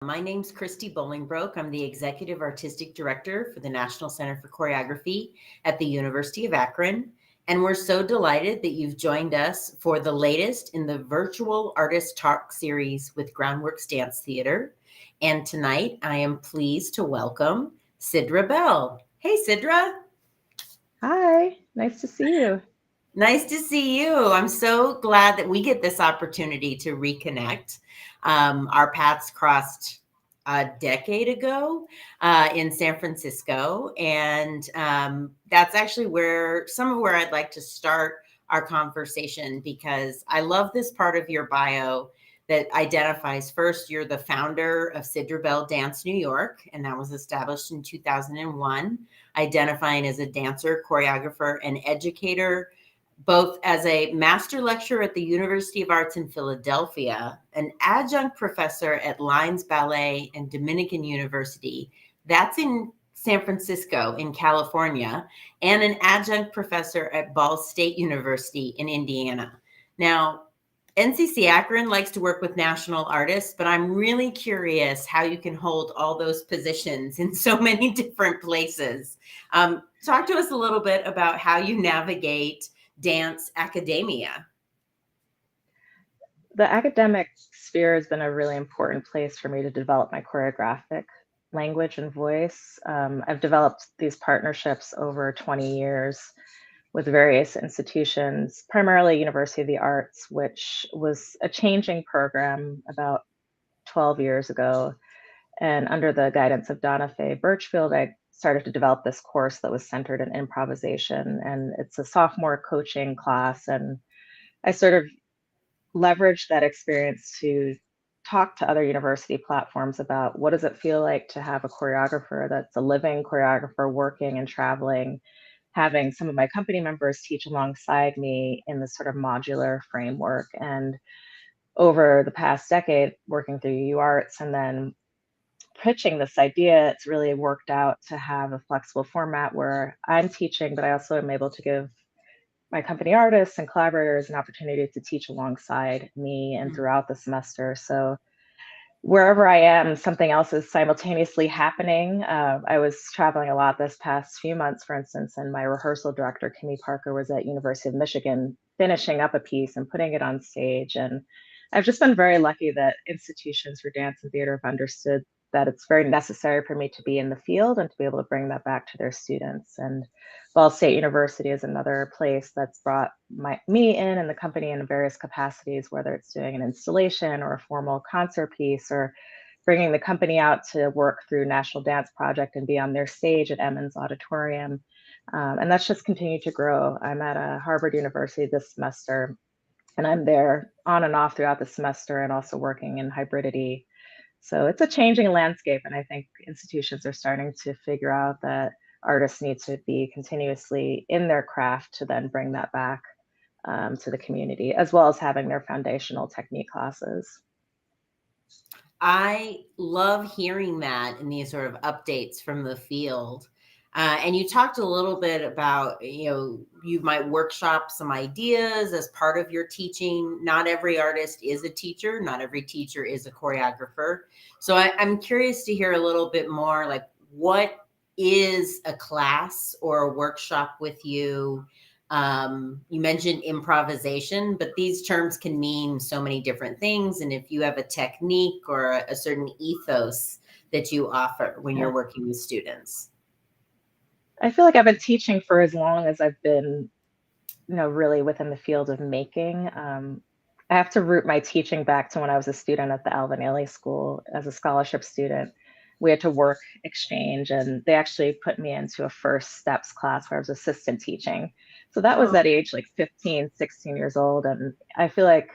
My name's Christy Bolingbroke. I'm the Executive Artistic Director for the National Center for Choreography at the University of Akron. And we're so delighted that you've joined us for the latest in the virtual artist talk series with Groundworks Dance Theater. And tonight I am pleased to welcome Sidra Bell. Hey, Sidra. Hi, nice to see you. Nice to see you. I'm so glad that we get this opportunity to reconnect. Our paths crossed a decade ago in San Francisco, and that's actually where I'd like to start our conversation, because I love this part of your bio that identifies first you're the founder of Sidra Bell Dance New York, and that was established in 2001, identifying as a dancer, choreographer, and educator, both as a master lecturer at the University of Arts in Philadelphia, an adjunct professor at Lines Ballet and Dominican University, that's in San Francisco in California, and an adjunct professor at Ball State University in Indiana. Now, NCCAkron likes to work with national artists, but I'm really curious how you can hold all those positions in so many different places. Talk to us a little bit about how you navigate dance academia. The academic sphere has been a really important place for me to develop my choreographic language and voice. I've developed these partnerships over 20 years with various institutions, primarily University of the Arts, which was a changing program about 12 years ago. And under the guidance of Donna Faye Birchfield, I started to develop this course that was centered in improvisation. And it's a sophomore coaching class. And I sort of leveraged that experience to talk to other university platforms about what does it feel like to have a choreographer that's a living choreographer working and traveling, having some of my company members teach alongside me in this sort of modular framework. And over the past decade, working through UArts and then pitching this idea, it's really worked out to have a flexible format where I'm teaching, but I also am able to give my company artists and collaborators an opportunity to teach alongside me and throughout the semester. So wherever I am, something else is simultaneously happening. I was traveling a lot this past few months, for instance, and my rehearsal director, Kimmy Parker, was at University of Michigan finishing up a piece and putting it on stage. And I've just been very lucky that institutions for dance and theater have understood that it's very necessary for me to be in the field and to be able to bring that back to their students. And Ball State University is another place that's brought me in and the company in various capacities, whether it's doing an installation or a formal concert piece or bringing the company out to work through National Dance Project and be on their stage at Emmons Auditorium. And that's just continued to grow. I'm at Harvard University this semester, and I'm there on and off throughout the semester and also working in hybridity. So it's a changing landscape, and I think institutions are starting to figure out that artists need to be continuously in their craft to then bring that back to the community, as well as having their foundational technique classes. I love hearing that in these sort of updates from the field. And you talked a little bit about, you might workshop some ideas as part of your teaching. Not every artist is a teacher. Not every teacher is a choreographer. So I'm curious to hear a little bit more, like, what is a class or a workshop with you? You mentioned improvisation, but these terms can mean so many different things. And if you have a technique or a certain ethos that you offer when you're working with students. I feel like I've been teaching for as long as I've been, really within the field of making. I have to root my teaching back to when I was a student at the Alvin Ailey School as a scholarship student. We had to work exchange, and they actually put me into a first steps class where I was assistant teaching. So that was at age like 15, 16 years old. And I feel like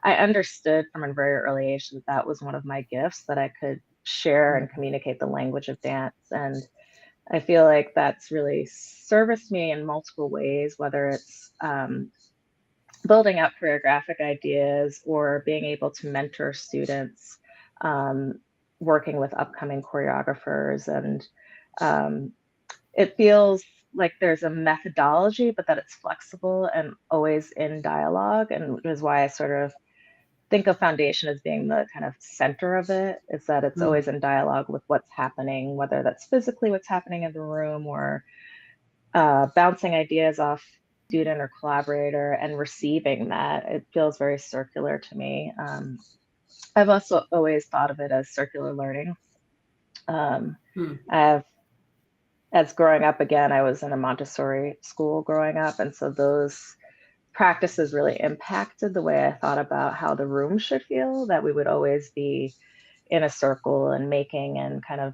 I understood from a very early age that that was one of my gifts, that I could share and communicate the language of dance. And I feel like that's really serviced me in multiple ways, whether it's building out choreographic ideas or being able to mentor students, working with upcoming choreographers. And it feels like there's a methodology, but that it's flexible and always in dialogue. And which is why I sort of think of foundation as being the kind of center of it, is that it's always in dialogue with what's happening, whether that's physically what's happening in the room or bouncing ideas off student or collaborator and receiving that. It feels very circular to me. I've also always thought of it as circular learning. I've, as growing up again, I was in a Montessori school growing up, and so those practices really impacted the way I thought about how the room should feel, that we would always be in a circle and making and kind of,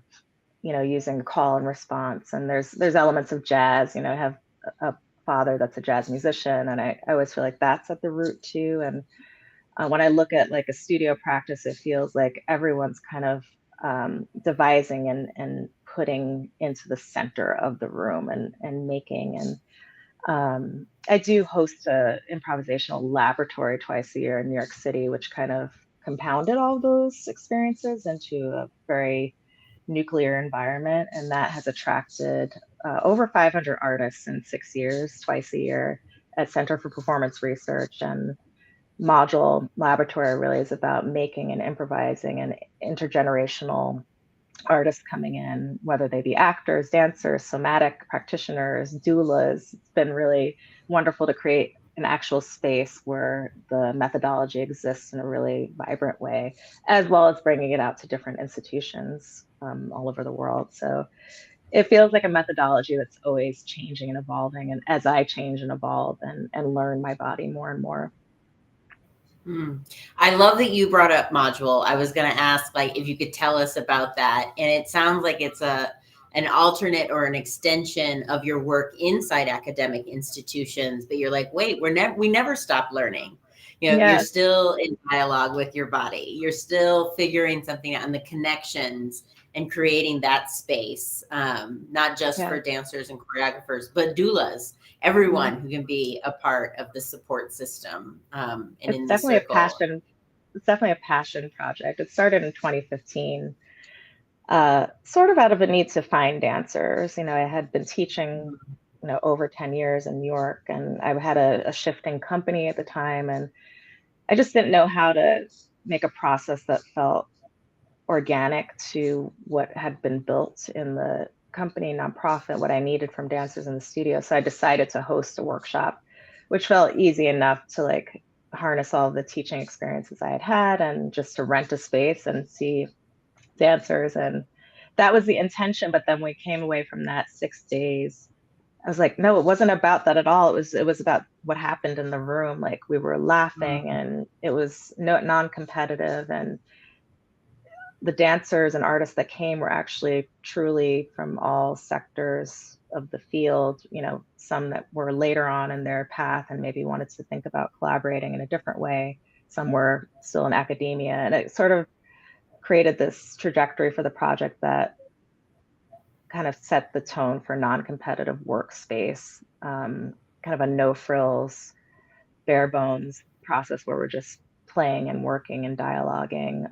using call and response. And there's elements of jazz. I have a father that's a jazz musician, and I always feel like that's at the root too. And when I look at like a studio practice, it feels like everyone's kind of devising and putting into the center of the room and making. And I do host a improvisational laboratory twice a year in New York City, which kind of compounded all those experiences into a very nuclear environment. And that has attracted over 500 artists in 6 years, twice a year at Center for Performance Research. And module laboratory really is about making and improvising and intergenerational artists coming in, whether they be actors, dancers, somatic practitioners, doulas. It's been really wonderful to create an actual space where the methodology exists in a really vibrant way, as well as bringing it out to different institutions all over the world. So it feels like a methodology that's always changing and evolving. And as I change and evolve and learn my body more and more. I love that you brought up module. I was going to ask, like, if you could tell us about that. And it sounds like it's an alternate or an extension of your work inside academic institutions. But you're like, wait, we never stop learning. You're still in dialogue with your body. You're still figuring something out, and the connections and creating that space, not just for dancers and choreographers, but doulas. Everyone who can be a part of the support system. And it's in definitely the circle. a passion. It's definitely a passion project. It started in 2015, sort of out of a need to find dancers. I had been teaching, over 10 years in New York, and I had a shifting company at the time, and I just didn't know how to make a process that felt organic to what had been built in the company nonprofit, what I needed from dancers in the studio. So I decided to host a workshop, which felt easy enough to like harness all the teaching experiences I had had and just to rent a space and see dancers. And that was the intention. But then we came away from that 6 days. I was like, no, it wasn't about that at all. It was about what happened in the room. Like we were laughing and it was non-competitive, and the dancers and artists that came were actually truly from all sectors of the field, some that were later on in their path and maybe wanted to think about collaborating in a different way. Some were still in academia, and it sort of created this trajectory for the project that kind of set the tone for non-competitive workspace, kind of a no frills, bare bones process where we're just playing and working and dialoguing.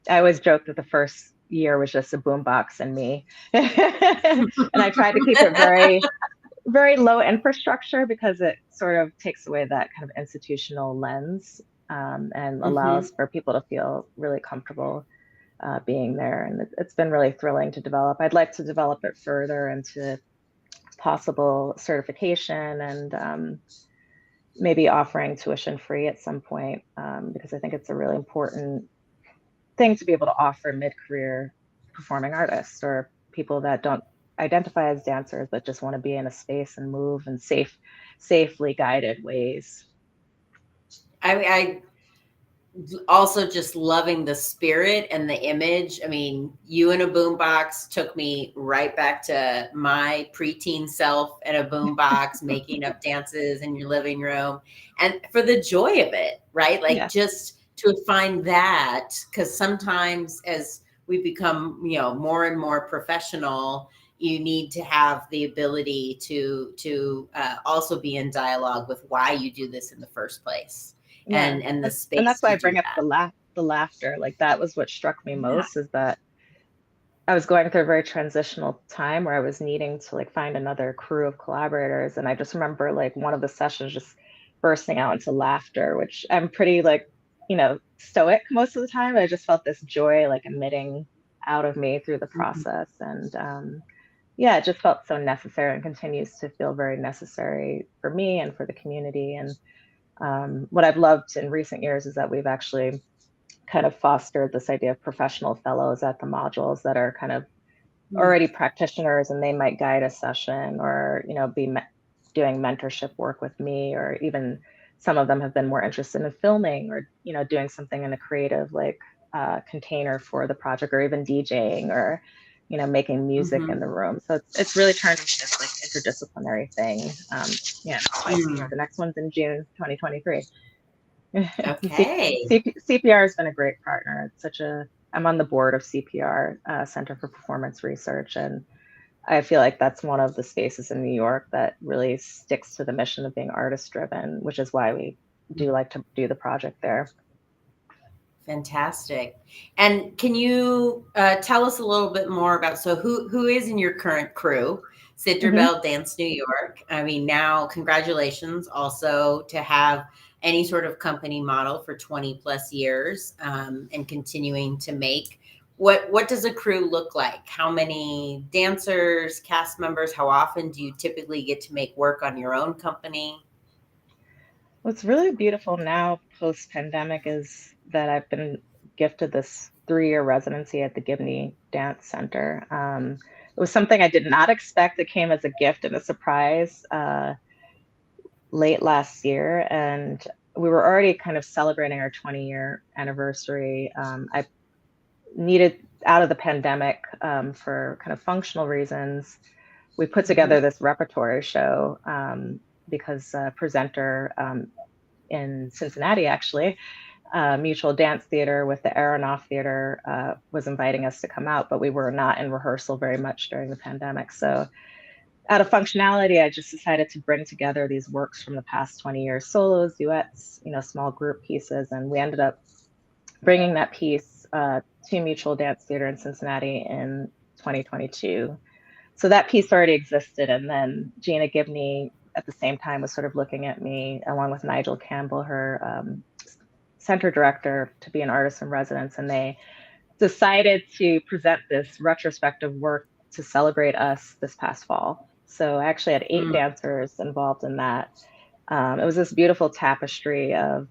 I always joke that the first year was just a boombox and me. And I tried to keep it very, very low infrastructure because it sort of takes away that kind of institutional lens and allows for people to feel really comfortable being there. And it's been really thrilling to develop. I'd like to develop it further into possible certification and maybe offering tuition free at some point, because I think it's a really important thing to be able to offer mid-career performing artists or people that don't identify as dancers, but just want to be in a space and move in safely guided ways. I also just loving the spirit and the image. I mean, you in a boombox took me right back to my preteen self in a boombox, making up dances in your living room, and for the joy of it, right? Like just to find that, because sometimes as we become, more and more professional, you need to have the ability to also be in dialogue with why you do this in the first place. And the space. And that's why I bring up the laughter. Like that was what struck me most, is that I was going through a very transitional time where I was needing to like find another crew of collaborators. And I just remember like one of the sessions just bursting out into laughter, which I'm pretty like stoic most of the time. I just felt this joy like emitting out of me through the Mhm. process. And yeah, it just felt so necessary and continues to feel very necessary for me and for the community. And what I've loved in recent years is that we've actually kind of fostered this idea of professional fellows at the modules that are kind of Mm. already practitioners, and they might guide a session or be doing mentorship work with me, or even some of them have been more interested in filming or doing something in a creative like container for the project, or even DJing, or making music in Mhm. the room. So it's really turned into this like interdisciplinary thing. Yeah, Mm. the next one's in June 2023. Okay. CPR has been a great partner. It's such a I'm on the board of CPR, Center for Performance Research, and I feel like that's one of the spaces in New York that really sticks to the mission of being artist driven, which is why we do like to do the project there. Fantastic. And can you tell us a little bit more about, so who is in your current crew? Sidra Hmm. Bell Dance New York. I mean, now congratulations also to have any sort of company model for 20 plus years, and continuing to make. What does a crew look like? How many dancers, cast members? How often do you typically get to make work on your own company? What's really beautiful now post pandemic is that I've been gifted this 3-year residency at the Gibney Dance Center. It was something I did not expect. It came as a gift and a surprise late last year, and we were already kind of celebrating our 20-year anniversary. I needed out of the pandemic, for kind of functional reasons. We put Mhm. together this repertory show, because a presenter in Cincinnati, actually, Mutual Dance Theater with the Aronoff Theater, was inviting us to come out, but we were not in rehearsal very much during the pandemic. So out of functionality, I just decided to bring together these works from the past 20 years, solos, duets, small group pieces. And we ended up bringing that piece to Mutual Dance Theater in Cincinnati in 2022. So that piece already existed. And then Gina Gibney at the same time was sort of looking at me, along with Nigel Campbell, her center director, to be an artist in residence. And they decided to present this retrospective work to celebrate us this past fall. So I actually had 8 Mm. dancers involved in that. It was this beautiful tapestry of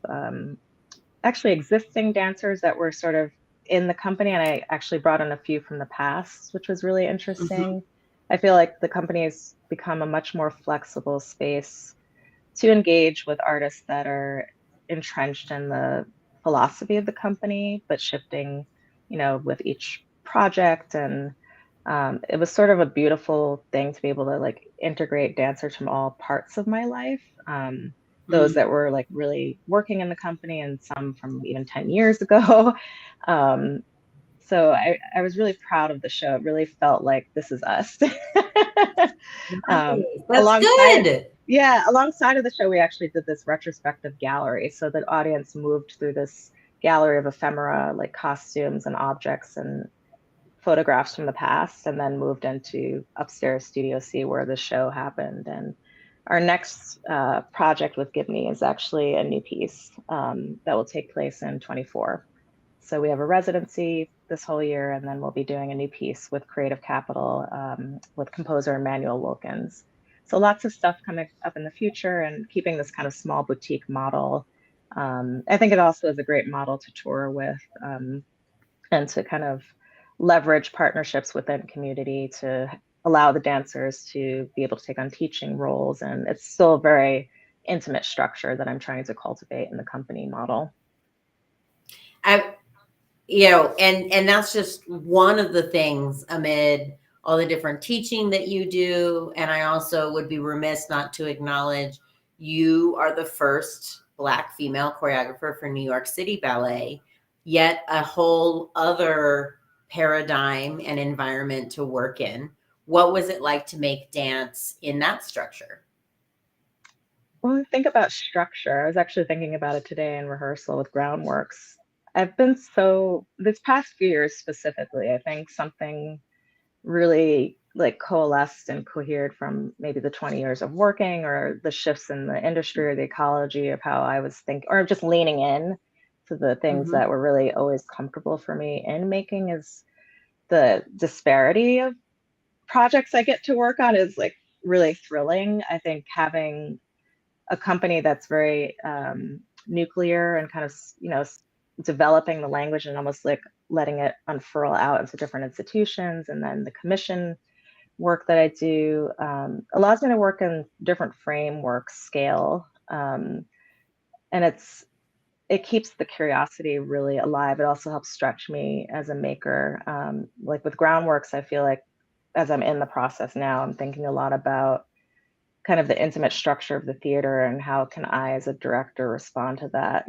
actually existing dancers that were sort of in the company, and I actually brought in a few from the past, which was really Mhm. interesting. I feel like the company has become a much more flexible space to engage with artists that are entrenched in the philosophy of the company, but shifting, with each project. And it was sort of a beautiful thing to be able to like integrate dancers from all parts of my life. Those Mm. that were like really working in the company, and some from even 10 years ago. Um, so I was really proud of the show. It really felt like this is us. um, Nice. That's alongside, good. yeah, alongside of the show, we actually did this retrospective gallery. So the audience moved through this gallery of ephemera, like costumes and objects and photographs from the past, and then moved into upstairs Studio C where the show happened. And our next project with Give Me is actually a new piece that will take place in 24. So we have a residency this whole year, and then we'll be doing a new piece with Creative Capital, with composer Emmanuel Wilkins. So lots of stuff coming up in the future, and keeping this kind of small boutique model. I think it also is a great model to tour with, and to kind of leverage partnerships within community to allow the dancers to be able to take on teaching roles. And it's still a very intimate structure that I'm trying to cultivate in the company model. I, and that's just one of the things amid all the different teaching that you do. And I also would be remiss not to acknowledge you are the first Black female choreographer for New York City Ballet, yet a whole other paradigm and environment to work in. What was it like to make dance in that structure? When we think about structure, I was actually thinking about it today in rehearsal with Groundworks. I've been so, this past few years specifically, I think something really like coalesced and cohered from maybe the 20 years of working, or the shifts in the industry or the ecology of how I was thinking, or just leaning in to the things Mm-hmm. that were really always comfortable for me in making is the disparity of projects I get to work on is like really thrilling. I think having a company that's very nuclear and kind of, developing the language and almost like letting it unfurl out into different institutions, and then the commission work that I do allows me to work in different frameworks, scale, and it keeps the curiosity really alive. It also helps stretch me as a maker. Like with Groundworks, I feel like as I'm in the process now, I'm thinking a lot about kind of the intimate structure of the theater and how can I as a director respond to that.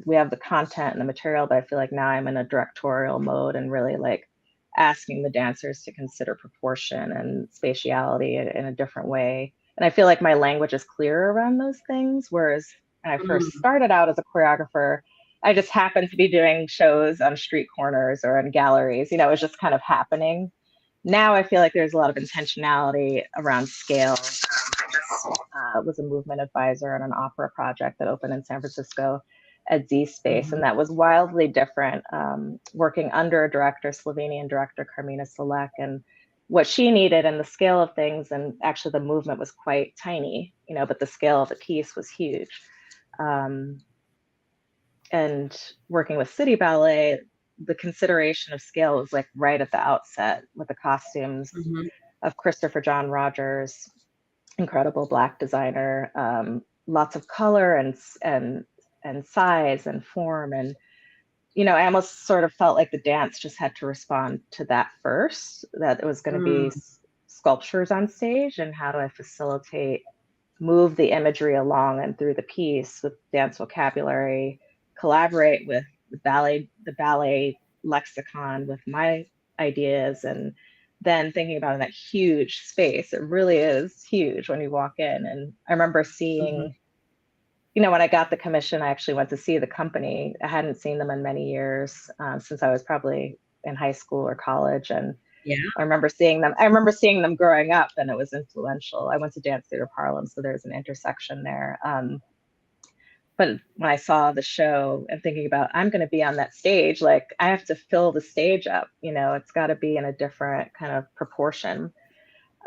We have the content and the material, but I feel like now I'm in a directorial mode and really like asking the dancers to consider proportion and spatiality in a different way. And I feel like my language is clearer around those things, whereas when I first started out as a choreographer, I just happened to be doing shows on street corners or in galleries. It was just kind of happening. Now I feel like there's a lot of intentionality around scale. I was a movement advisor on an opera project that opened in San Francisco at Z Space, Mm-hmm. and that was wildly different, working under a director, Slovenian director Carmina Selek, and what she needed and the scale of things. And actually, the movement was quite tiny, but the scale of the piece was huge. And working with City Ballet, the consideration of scale was like right at the outset with the costumes Mm-hmm. of Christopher John Rogers, incredible Black designer, lots of color and size and form. And I almost sort of felt like the dance just had to respond to that first, that it was going to be sculptures on stage, and how do I facilitate, move the imagery along and through the piece with dance vocabulary, collaborate with the ballet lexicon with my ideas, and then thinking about in that huge space. It really is huge when you walk in. And I remember Mm-hmm. seeing, when I got the commission, I actually went to see the company. I hadn't seen them in many years, since I was probably in high school or college. And Yeah. I remember seeing them. I remember seeing them growing up, and it was influential. I went to Dance Theater Harlem, so there's an intersection there. But when I saw the show and thinking about, I'm going to be on that stage, like I have to fill the stage up. It's got to be in a different kind of proportion.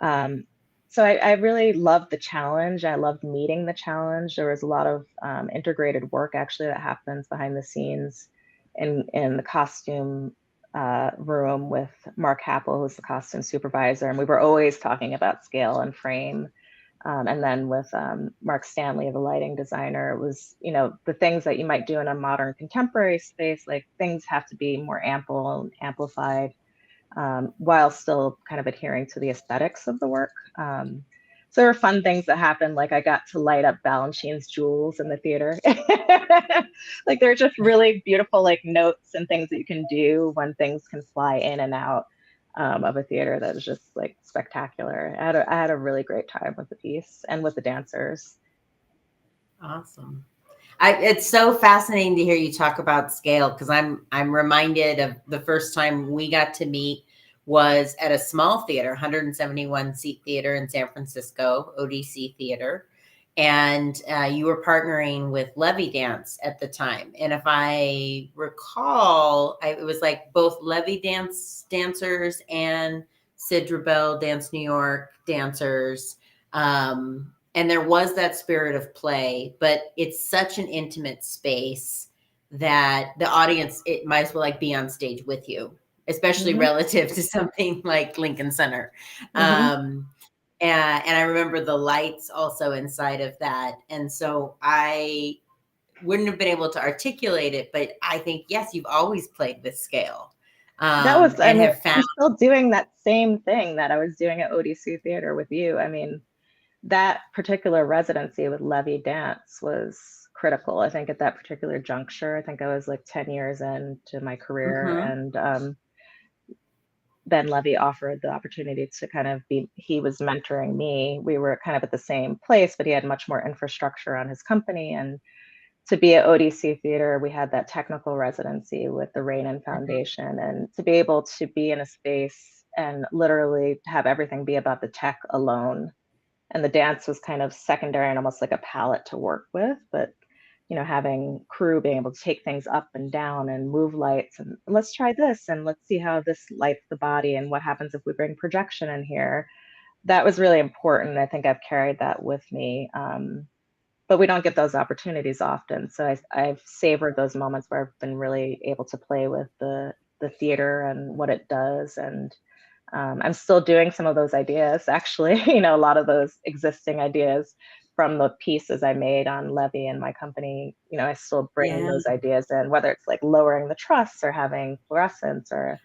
So I really loved the challenge. I loved meeting the challenge. There was a lot of integrated work actually that happens behind the scenes in the costume room with Mark Happel, who's the costume supervisor. And we were always talking about scale and frame. And then with Mark Stanley, the lighting designer, it was, the things that you might do in a modern contemporary space, like things have to be more ample and amplified, while still kind of adhering to the aesthetics of the work. So there were fun things that happened, like I got to light up Balanchine's jewels in the theater. Like they're just really beautiful, like notes and things that you can do when things can fly in and out of a theater. That was just like spectacular. I had a really great time with the piece and with the dancers. Awesome. It's so fascinating to hear you talk about scale, because I'm reminded of the first time we got to meet was at a small theater, 171 seat theater in San Francisco, ODC Theater. And you were partnering with Levy Dance at the time. And if I recall, it was like both Levy Dance dancers and Sidra Bell Dance New York dancers. And there was that spirit of play, but it's such an intimate space that the audience, it might as well like be on stage with you, especially Mm-hmm. relative to something like Lincoln Center. Mm-hmm. And I remember the lights also inside of that. And so I wouldn't have been able to articulate it, but I think, yes, you've always played with scale, That was, I and mean, have found. I'm still doing that same thing that I was doing at ODC Theater with you. I mean, that particular residency with Levy Dance was critical. I think at that particular juncture, I think I was like 10 years into my career. Mhm. And Ben Levy offered the opportunity to kind of be, he was mentoring me. We were kind of at the same place, but he had much more infrastructure on his company. And to be at ODC Theater, we had that technical residency with the Rainin Foundation. And to be able to be in a space and literally have everything be about the tech alone, and the dance was kind of secondary and almost like a palette to work with. But having crew being able to take things up and down and move lights, and let's try this and let's see how this lights the body and what happens if we bring projection in here. That was really important. I think I've carried that with me. But we don't get those opportunities often. So I've savored those moments where I've been really able to play with the theater and what it does. And I'm still doing some of those ideas, actually, a lot of those existing ideas from the pieces I made on Levy and my company. I still bring Yeah. those ideas in, whether it's like lowering the truss or having fluorescence or,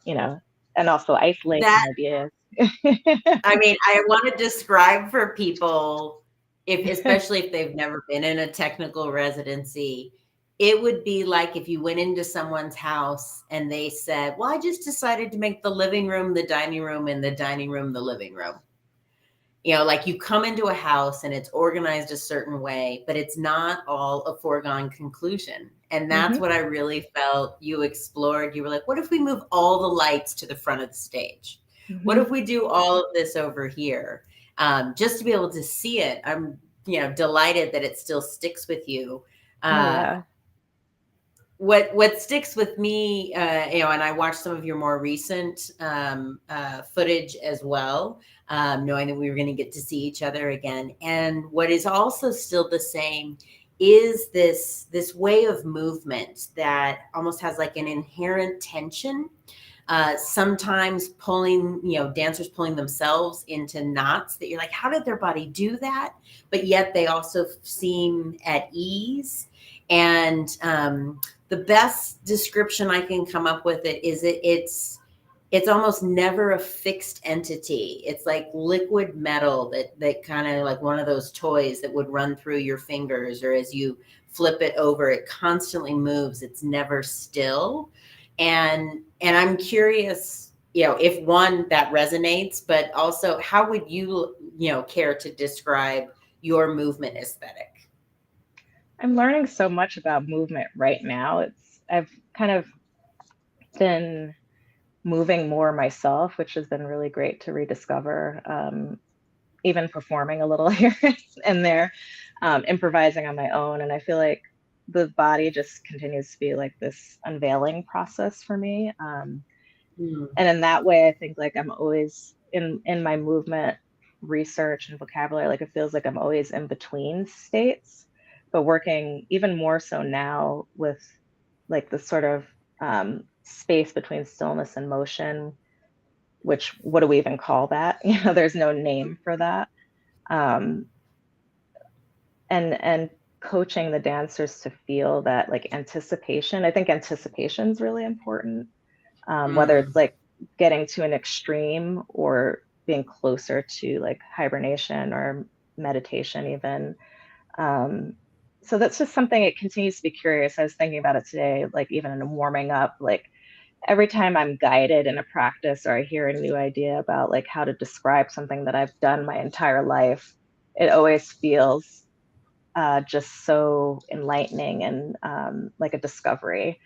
and also isolating That, ideas. I mean, I want to describe for people, especially if they've never been in a technical residency, it would be like if you went into someone's house and they said, well, I just decided to make the living room the dining room and the dining room the living room. Like you come into a house and it's organized a certain way, but it's not all a foregone conclusion. And that's what I really felt you explored. You were like, what if we move all the lights to the front of the stage? What if we do all of this over here? Just to be able to see it. I'm, delighted that it still sticks with you. Yeah. What sticks with me, and I watched some of your more recent footage as well, knowing that we were going to get to see each other again. And what is also still the same is this way of movement that almost has like an inherent tension. Sometimes pulling, dancers pulling themselves into knots that you're like, how did their body do that? But yet they also seem at ease. And the best description I can come up with it is it's almost never a fixed entity. It's like liquid metal that kind of like one of those toys that would run through your fingers, or as you flip it over, it constantly moves. It's never still. And I'm curious, if one that resonates, but also how would you, care to describe your movement aesthetic? I'm learning so much about movement right now. I've kind of been moving more myself, which has been really great to rediscover. Even performing a little here and there, improvising on my own. And I feel like the body just continues to be like this unveiling process for me. And in that way, I think like I'm always in my movement research and vocabulary, like it feels like I'm always in between states, but working even more so now with like the sort of space between stillness and motion, which what do we even call that? There's no name for that. And coaching the dancers to feel that like anticipation. I think anticipation is really important, whether it's like getting to an extreme or being closer to like hibernation or meditation even. So that's just something, it continues to be curious. I was thinking about it today, like even in warming up, like every time I'm guided in a practice or I hear a new idea about like how to describe something that I've done my entire life, it always feels just so enlightening and like a discovery.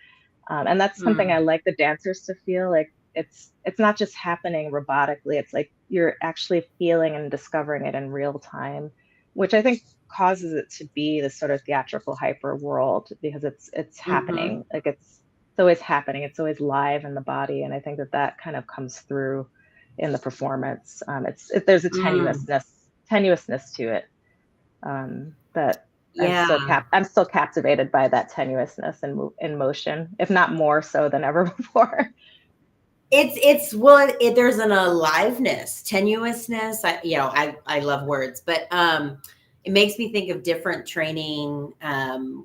And that's something I like the dancers to feel like it's not just happening robotically. It's like you're actually feeling and discovering it in real time, which I think causes it to be this sort of theatrical hyper world because it's happening. Like it's always happening. It's always live in the body. And I think that kind of comes through in the performance. There's a tenuousness to it. That Yeah. I'm still captivated by that tenuousness and in motion, if not more so than ever before. There's an aliveness, tenuousness. I love words, but it makes me think of different training,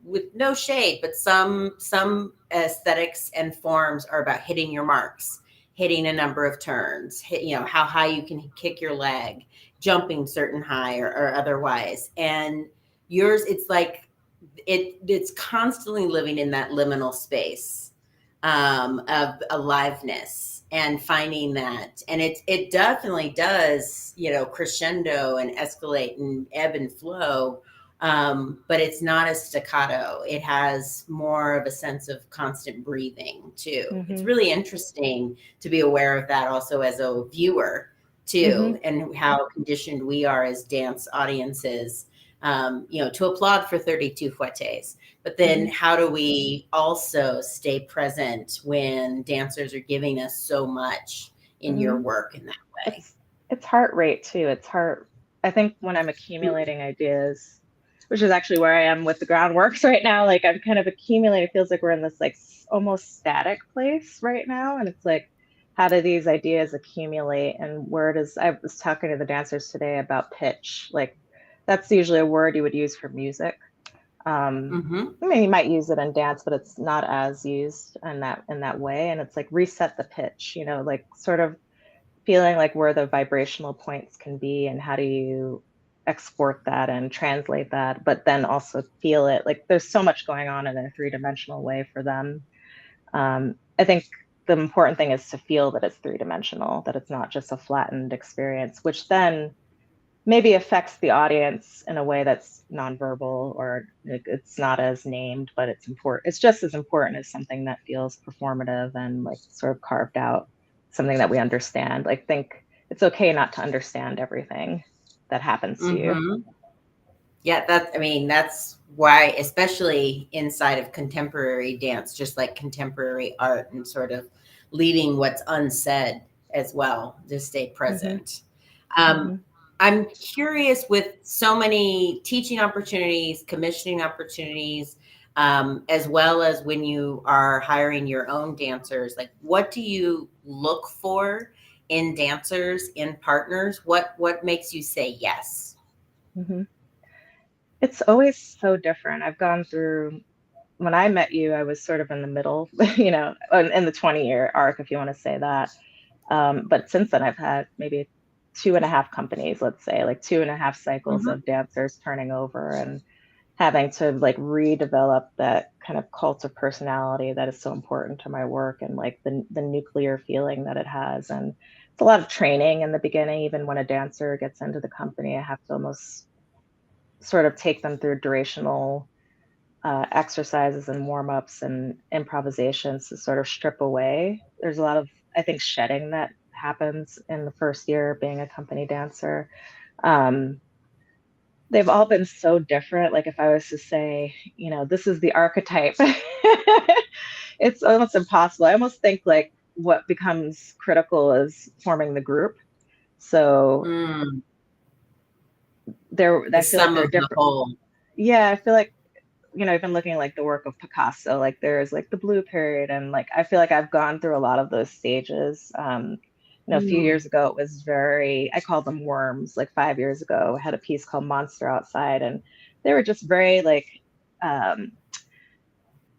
with no shade, but some aesthetics and forms are about hitting your marks, hitting a number of turns, how high you can kick your leg, jumping certain high or otherwise. And yours, it's like it's constantly living in that liminal space of aliveness and finding that. And it definitely does, crescendo and escalate and ebb and flow. But it's not as staccato. It has more of a sense of constant breathing too. It's really interesting to be aware of that also as a viewer too, and how conditioned we are as dance audiences to applaud for 32 fouettes. But then how do we also stay present when dancers are giving us so much in your work in that way? It's heart rate too. It's heart. I think when I'm accumulating ideas, which is actually where I am with the groundworks right now, like I'm kind of accumulating. It feels like we're in this like almost static place right now. And it's like, how do these ideas accumulate and where does, I was talking to the dancers today about pitch. Like that's usually a word you would use for music. I mean, you might use it in dance, but it's not as used in that way. And it's like reset the pitch, like sort of feeling like where the vibrational points can be and how do you export that and translate that, but then also feel it. Like there's so much going on in a three-dimensional way for them. I think the important thing is to feel that it's three-dimensional, that it's not just a flattened experience, which then maybe affects the audience in a way that's nonverbal or it's not as named, but it's important. It's just as important as something that feels performative and like sort of carved out, something that we understand. Like think it's okay not to understand everything that happens to you. Yeah, that's why, especially inside of contemporary dance, just like contemporary art and sort of leaving what's unsaid as well, to stay present. I'm curious with so many teaching opportunities, commissioning opportunities, as well as when you are hiring your own dancers, like what do you look for in dancers, in partners? What makes you say yes? It's always so different. I've gone through, when I met you, I was sort of in the middle, in the 20-year arc, if you want to say that. But since then, I've had maybe 2.5 companies, let's say, like 2.5 cycles of dancers turning over and having to like redevelop that kind of cult of personality that is so important to my work and like the nuclear feeling that it has. And it's a lot of training in the beginning. Even when a dancer gets into the company, I have to almost sort of take them through durational exercises and warm-ups and improvisations to sort of strip away. There's a lot of, I think, shedding that happens in the first year being a company dancer. They've all been so different. Like if I was to say, this is the archetype, it's almost impossible. I almost think like what becomes critical is forming the group. So The I feel like sum they're of the different. whole. Yeah, I feel like I've been looking like the work of Picasso, like there's like the blue period. And like, I feel like I've gone through a lot of those stages. A few years ago, it was I call them worms. Like 5 years ago, I had a piece called Monster Outside and they were just very like,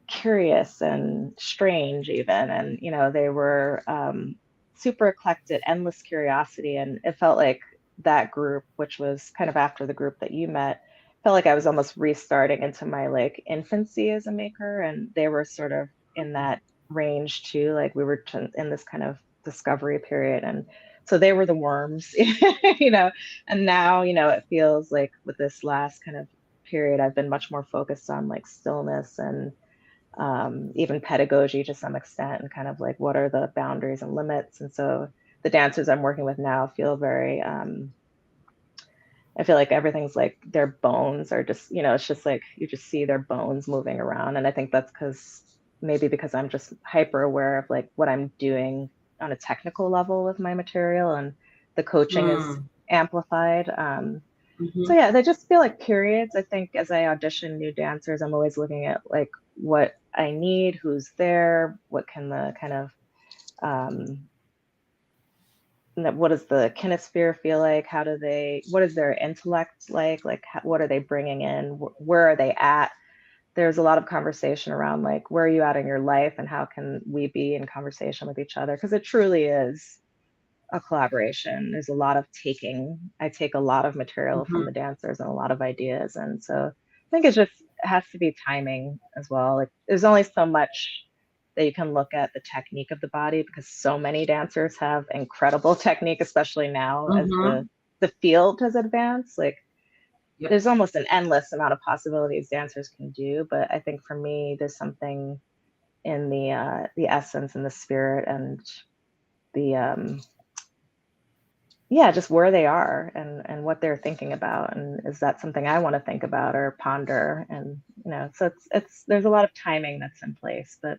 curious and strange even. And, they were, super eclectic, endless curiosity. And it felt like that group, which was kind of after the group that you met, felt like I was almost restarting into my like infancy as a maker. And they were sort of in that range too. Like we were in this kind of discovery period. And so they were the worms, and now, it feels like with this last kind of period, I've been much more focused on like stillness and even pedagogy to some extent, and kind of like what are the boundaries and limits. And so the dancers I'm working with now feel very, I feel like everything's like their bones are just, it's just like you just see their bones moving around. And I think that's because I'm just hyper aware of like what I'm doing on a technical level with my material, and the coaching is amplified. So yeah, they just feel like periods. I think as I audition new dancers, I'm always looking at like what I need, who's there, what can the kind of, what does the kinesphere feel like? What is their intellect like? Like, what are they bringing in? Where are they at? There's a lot of conversation around like, where are you at in your life and how can we be in conversation with each other? Because it truly is a collaboration. There's a lot of taking. I take a lot of material from the dancers and a lot of ideas. And so I think it has to be timing as well. Like there's only so much that you can look at the technique of the body because so many dancers have incredible technique, especially now as the field has advanced. Like there's almost an endless amount of possibilities dancers can do. But I think for me, there's something in the essence and the spirit and the yeah, just where they are and what they're thinking about, and is that something I want to think about or ponder, and so it's there's a lot of timing that's in place, but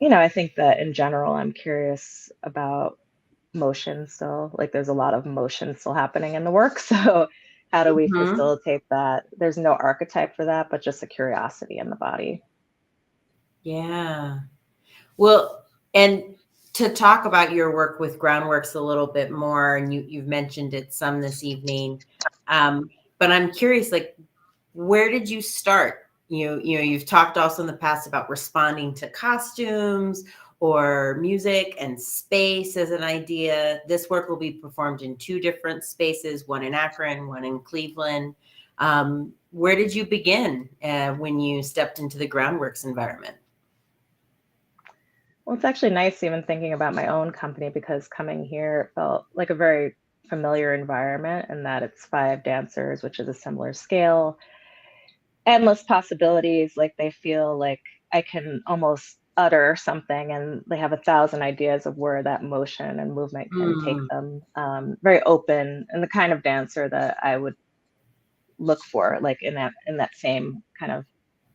I think that in general I'm curious about motion still. Like there's a lot of motion still happening in the work. So how do we Mhm. facilitate that? There's no archetype for that, but just a curiosity in the body. Yeah. Well, and to talk about your work with Groundworks a little bit more, and you've mentioned it some this evening, but I'm curious, like, where did you start? You've talked also in the past about responding to costumes or music and space as an idea. This work will be performed in two different spaces, one in Akron, one in Cleveland. Where did you begin when you stepped into the Groundworks environment? Well, it's actually nice even thinking about my own company, because coming here felt like a very familiar environment, and that it's 5 dancers, which is a similar scale, endless possibilities. Like they feel like I can almost utter something and they have 1,000 ideas of where that motion and movement can take Mm, them. Very open, and the kind of dancer that I would look for, like in that same kind of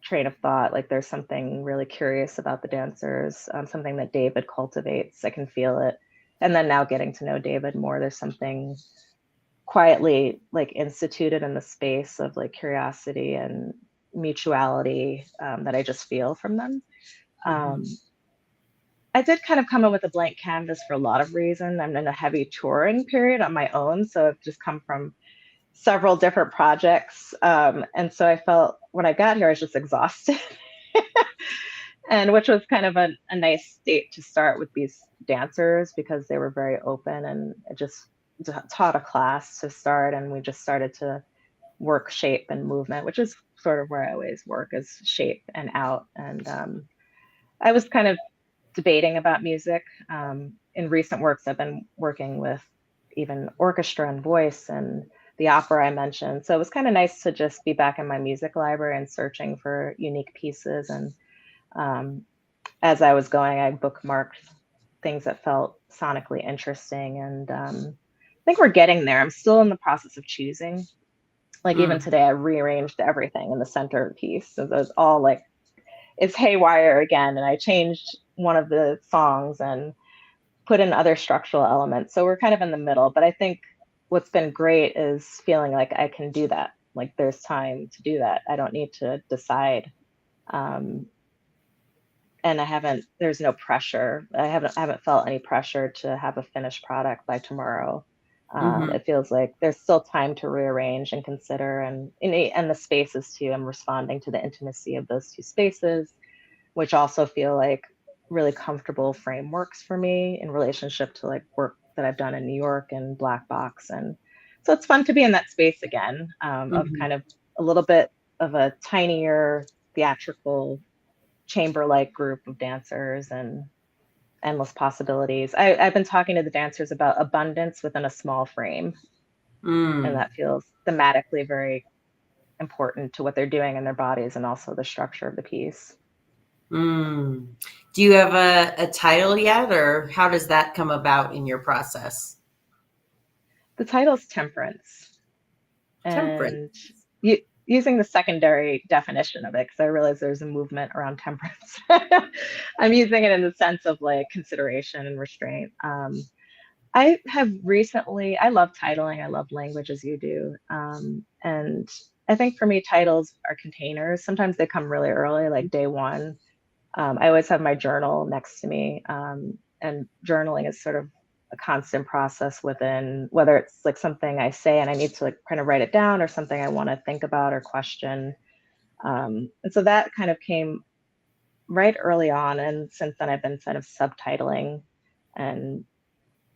train of thought. Like there's something really curious about the dancers, something that David cultivates. I can feel it. And then now getting to know David more, there's something quietly like instituted in the space of like curiosity and mutuality, that I just feel from them. mhm, Um, I did kind of come in with a blank canvas for a lot of reasons. I'm in a heavy touring period on my own, so I've just come from several different projects, and so I felt when I got here I was just exhausted, and which was kind of a nice state to start with these dancers, because they were very open, and I just taught a class to start, and we just started to work shape and movement, which is sort of where I always work, is shape and out. And I was kind of debating about music. In recent works, I've been working with even orchestra and voice and the opera I mentioned. So it was kind of nice to just be back in my music library and searching for unique pieces. And um, as I was going, I bookmarked things that felt sonically interesting. And I think we're getting there. I'm still in the process of choosing. Like even mm, today, I rearranged everything in the center piece. So there's all like, it's haywire again. And I changed one of the songs and put in other structural elements. So we're kind of in the middle. But I think what's been great is feeling like I can do that. Like there's time to do that. I don't need to decide. Um, and there's no pressure. I haven't felt any pressure to have a finished product by tomorrow. mhm, It feels like there's still time to rearrange and consider, and the spaces too. I'm responding to the intimacy of those two spaces, which also feel like really comfortable frameworks for me in relationship to like work that I've done in New York and Black Box. And so it's fun to be in that space again, of mhm. kind of a little bit of a tinier theatrical chamber-like group of dancers and endless possibilities. I've been talking to the dancers about abundance within a small frame, and Mm, that feels thematically very important to what they're doing in their bodies and also the structure of the piece. mm. Do you have a title yet, or how does that come about in your process? The title's Temperance, Temperance. and using the secondary definition of it, because I realize there's a movement around temperance. I'm using it in the sense of like consideration and restraint. I love titling, I love language as you do. And I think for me, titles are containers. Sometimes they come really early, like day one. I always have my journal next to me. And journaling is sort of a constant process within, whether it's like something I say and I need to like kind of write it down, or something I want to think about or question. And so that kind of came right early on. And since then, I've been kind of subtitling and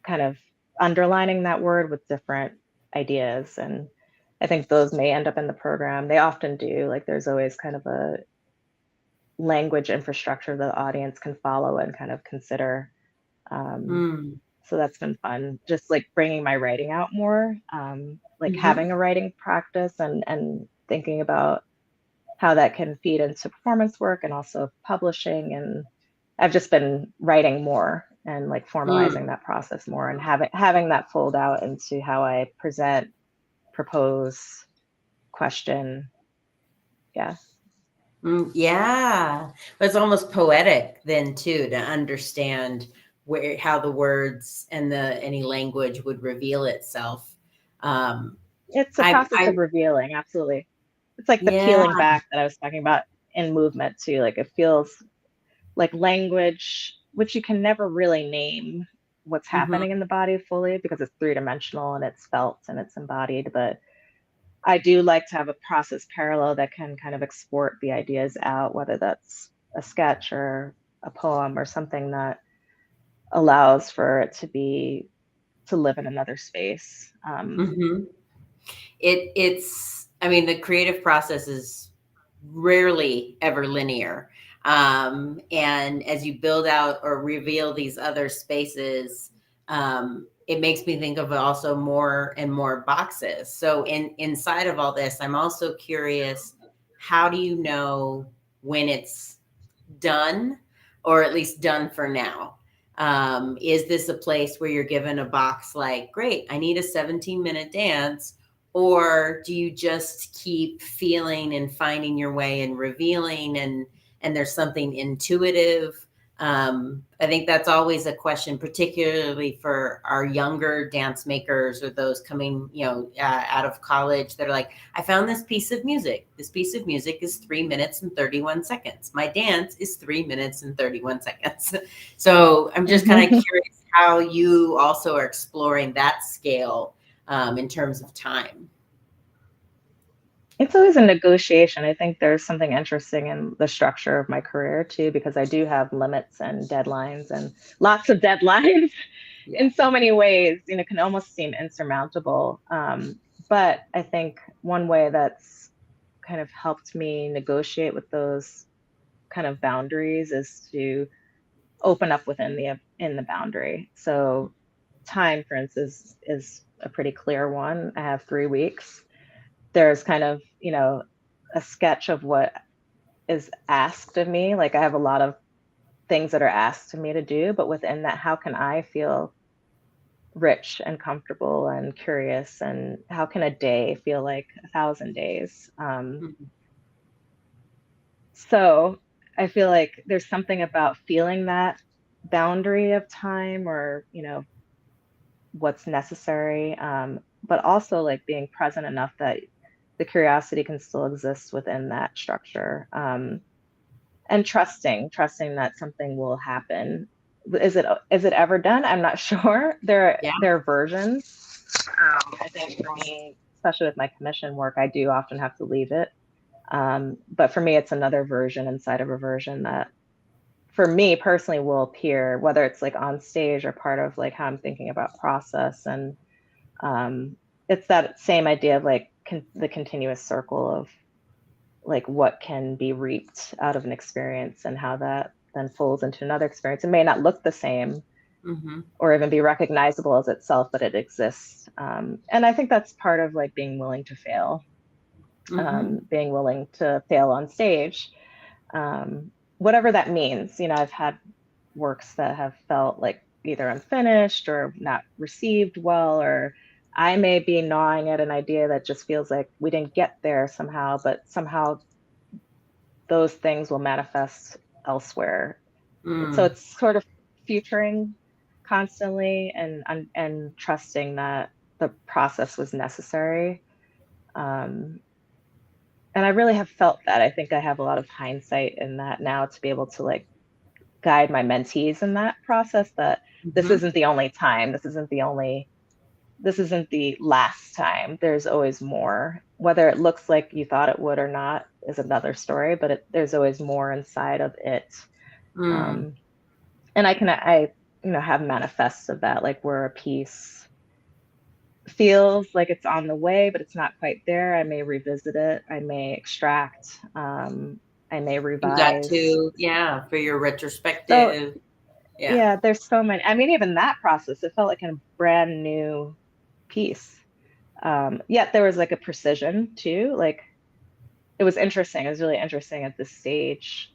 kind of underlining that word with different ideas. And I think those may end up in the program. They often do. Like there's always kind of a language infrastructure the audience can follow and kind of consider. Um, Mm, so that's been fun. Just like bringing my writing out more, like mhm, having a writing practice, and thinking about how that can feed into performance work and also publishing. And I've just been writing more and like formalizing that process more, and having that fold out into how I present, propose, question. Yeah. Yeah. But it's almost poetic then too, to understand how the words and any language would reveal itself. Um, It's a process I of revealing, absolutely. It's like the yeah. peeling back that I was talking about in movement too. Like it feels like language, which you can never really name what's happening Mhm. in the body fully because it's three-dimensional and it's felt and it's embodied. But I do like to have a process parallel that can kind of export the ideas out, whether that's a sketch or a poem or something that allows for it to live in another space. Mhm. It's, I mean, the creative process is rarely ever linear. And as you build out or reveal these other spaces, it makes me think of also more and more boxes. So inside of all this, I'm also curious, how do you know when it's done, or at least done for now? Is this a place where you're given a box like, great, I need a 17-minute dance? Or do you just keep feeling and finding your way and revealing, and there's something intuitive? I think that's always a question, particularly for our younger dance makers or those coming, out of college. They're like, I found this piece of music. This piece of music is 3 minutes and 31 seconds. My dance is 3 minutes and 31 seconds. So I'm just kind of curious how you also are exploring that scale, in terms of time. It's always a negotiation. I think there's something interesting in the structure of my career too, because I do have limits and deadlines and lots of deadlines Yeah. in so many ways, can almost seem insurmountable. But I think one way that's kind of helped me negotiate with those kind of boundaries is to open up within the boundary. So time, for instance, is a pretty clear one. I have 3 weeks. There's kind of, a sketch of what is asked of me. Like I have a lot of things that are asked of me to do, but within that, how can I feel rich and comfortable and curious? And how can a day feel like 1,000 days? Mhm. So I feel like there's something about feeling that boundary of time, or, what's necessary, but also like being present enough that the curiosity can still exist within that structure. And trusting that something will happen. Is it ever done? I'm not sure. Yeah. There are versions. I think for me, especially with my commission work, I do often have to leave it. But for me, it's another version inside of a version that, for me personally, will appear, whether it's like on stage or part of like how I'm thinking about process. And it's that same idea of like the continuous circle of like what can be reaped out of an experience and how that then folds into another experience. It may not look the same Hmm. or even be recognizable as itself, but it exists. And I think that's part of like being willing to fail, Hmm. being willing to fail on stage, um, whatever that means. I've had works that have felt like either unfinished or not received well, or I may be gnawing at an idea that just feels like we didn't get there somehow, but somehow those things will manifest elsewhere. So Mm. it's sort of futuring constantly, and trusting that the process was necessary. Um, and I really have felt that. I think I have a lot of hindsight in that now, to be able to like guide my mentees in that process, that this Hmm. isn't the only time. This isn't the last time. There's always more. Whether it looks like you thought it would or not is another story, but there's always more inside of it. Mm. Um, and I have manifests of that, like where a piece feels like it's on the way, but it's not quite there. I may revisit it. I may extract. I may You got revise. to, yeah, for your So retrospective. Yeah. yeah, there's so many. I mean, even that process, it felt like a brand new piece. Yet there was like a precision too. Like it was interesting. It was really interesting at this stage,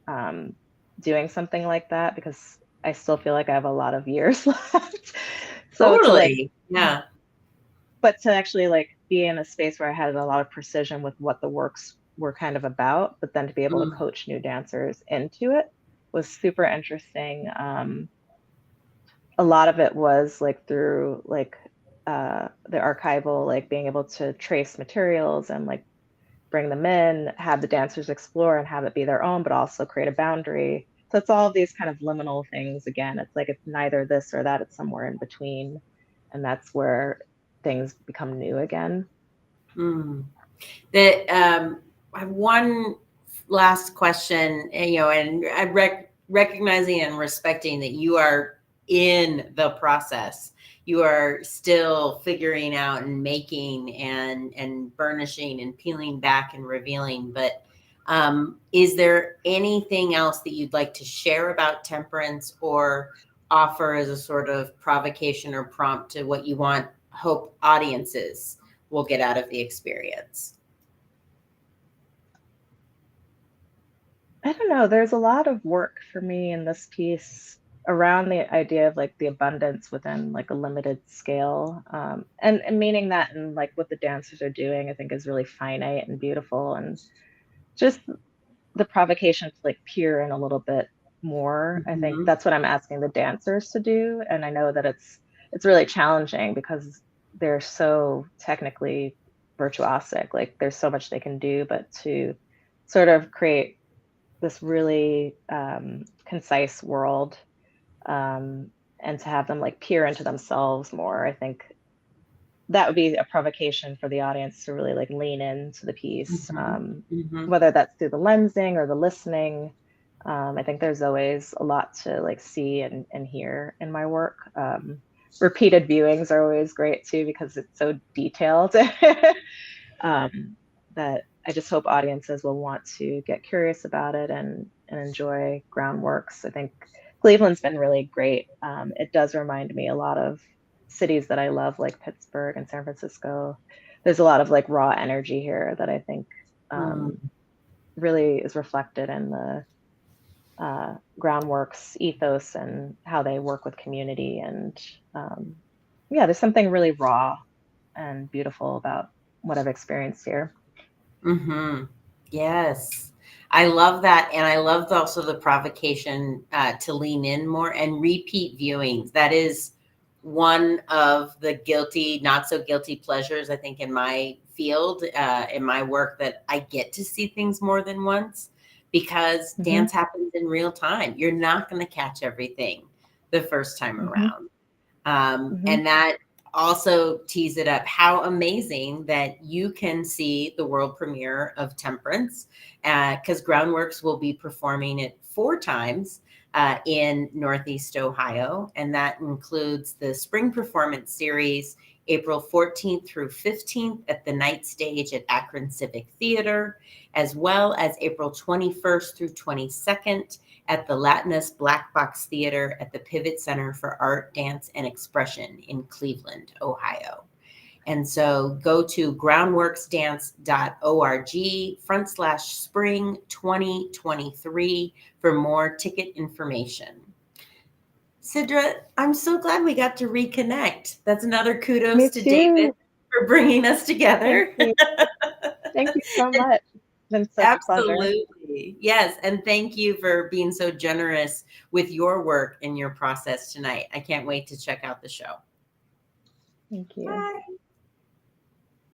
doing something like that, because I still feel like I have a lot of years left. So to like, Totally. Yeah. but to actually like be in a space where I had a lot of precision with what the works were kind of about, but then to be able to Mm. coach new dancers into it was super interesting. A lot of it was like through like the archival, like being able to trace materials and like bring them in, have the dancers explore and have it be their own, but also create a boundary. So it's all of these kind of liminal things. Again, it's like it's neither this or that, it's somewhere in between. And that's where things become new again. Mm. I have one last question, and I recognizing and respecting that you are in the process. You are still figuring out and making and burnishing and peeling back and revealing. But is there anything else that you'd like to share about temperance or offer as a sort of provocation or prompt to what you hope audiences will get out of the experience? I don't know. There's a lot of work for me in this piece around the idea of like the abundance within like a limited scale, and meaning that in like what the dancers are doing, I think is really finite and beautiful, and just the provocation to like peer in a little bit more. I think Mhm. that's what I'm asking the dancers to do, and I know that it's really challenging because they're so technically virtuosic. Like there's so much they can do, but to sort of create this really concise world, and to have them like peer into themselves more, I think that would be a provocation for the audience to really like lean into the piece, Mhm. Mhm. whether that's through the lensing or the listening. I think there's always a lot to like see and hear in my work. Repeated viewings are always great too because it's so detailed. That I just hope audiences will want to get curious about it and enjoy Groundworks. I think Cleveland's been really great. It does remind me a lot of cities that I love, like Pittsburgh and San Francisco. There's a lot of like raw energy here that I think Mm. really is reflected in the Groundworks ethos and how they work with community. And yeah, there's something really raw and beautiful about what I've experienced here. Mhm. Yes. I love that, and I loved also the provocation, to lean in more and repeat viewings. That is one of the guilty, not so guilty pleasures, I think, in my field, in my work, that I get to see things more than once because Hmm. dance happens in real time. You're not gonna catch everything the first time Hmm. around. Hmm. And that also tees it up. How amazing that you can see the world premiere of Temperance, because Groundworks will be performing it 4 times in Northeast Ohio. And that includes the spring performance series, April 14th through 15th at the Night Stage at Akron Civic Theater, as well as April 21st through 22nd at the Latinus Black Box Theater at the Pivot Center for Art, Dance, and Expression in Cleveland, Ohio. And so go to groundworksdance.org/spring 2023 for more ticket information. Sidra, I'm so glad we got to reconnect. That's another kudos Me to David too. for bringing us Thank together. you. Thank you so much. It's been such a pleasure. Absolutely. Yes. And thank you for being so generous with your work and your process tonight. I can't wait to check out the show. Thank you. Bye.